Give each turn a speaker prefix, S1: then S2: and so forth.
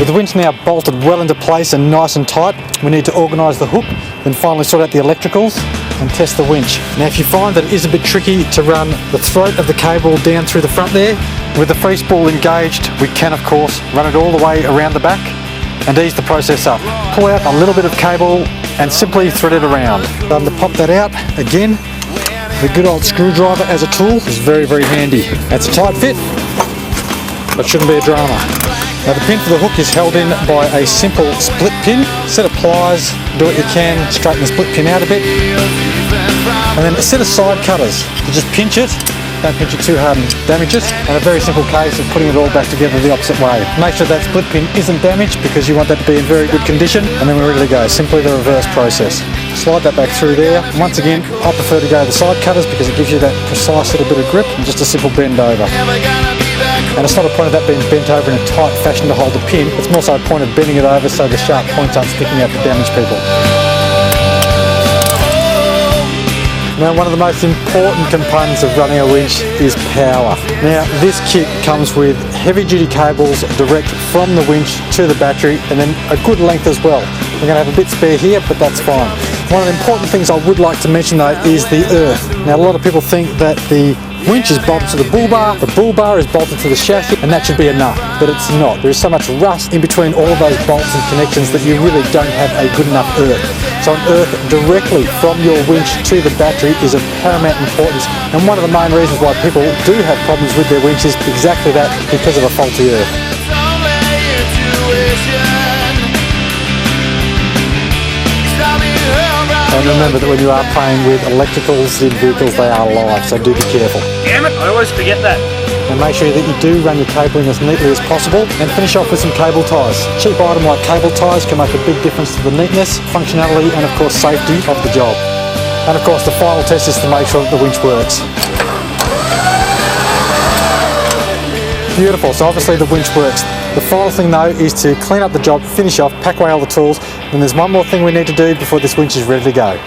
S1: With the winch now bolted well into place and nice and tight, we need to organise the hook, then finally sort out the electricals and test the winch. Now if you find that it is a bit tricky to run the throat of the cable down through the front there, with the free spool engaged, we can of course run it all the way around the back and ease the process up. Pull out a little bit of cable and simply thread it around. Time to pop that out again. The good old screwdriver as a tool is very, very handy. That's a tight fit, but shouldn't be a drama. Now the pin for the hook is held in by a simple split pin. Set of pliers, do what you can, straighten the split pin out a bit. And then a set of side cutters to just pinch it. Don't pinch it too hard and damage it. And a very simple case of putting it all back together the opposite way. Make sure that split pin isn't damaged because you want that to be in very good condition. And then we're ready to go. Simply the reverse process. Slide that back through there. Once again, I prefer to go with the side cutters because it gives you that precise little bit of grip and just a simple bend over. And it's not a point of that being bent over in a tight fashion to hold the pin. It's more so a point of bending it over so the sharp points aren't sticking out to damage people. Now one of the most important components of running a winch is power. Now this kit comes with heavy duty cables direct from the winch to the battery and then a good length as well. We're going to have a bit spare here, but that's fine. One of the important things I would like to mention though is the earth. Now a lot of people think that the winch is bolted to the bull bar is bolted to the chassis, and that should be enough, but it's not. There is so much rust in between all of those bolts and connections that you really don't have a good enough earth. So an earth directly from your winch to the battery is of paramount importance, and one of the main reasons why people do have problems with their winch is exactly that, because of a faulty earth. And remember that when you are playing with electricals in vehicles, they are live, so do be careful.
S2: Damn it, I always forget that.
S1: And make sure that you do run your cabling as neatly as possible, and finish off with some cable ties. Cheap item like cable ties can make a big difference to the neatness, functionality and of course safety of the job. And of course the final test is to make sure that the winch works. Beautiful, so obviously the winch works. The final thing though is to clean up the job, finish off, pack away all the tools, and there's one more thing we need to do before this winch is ready to go.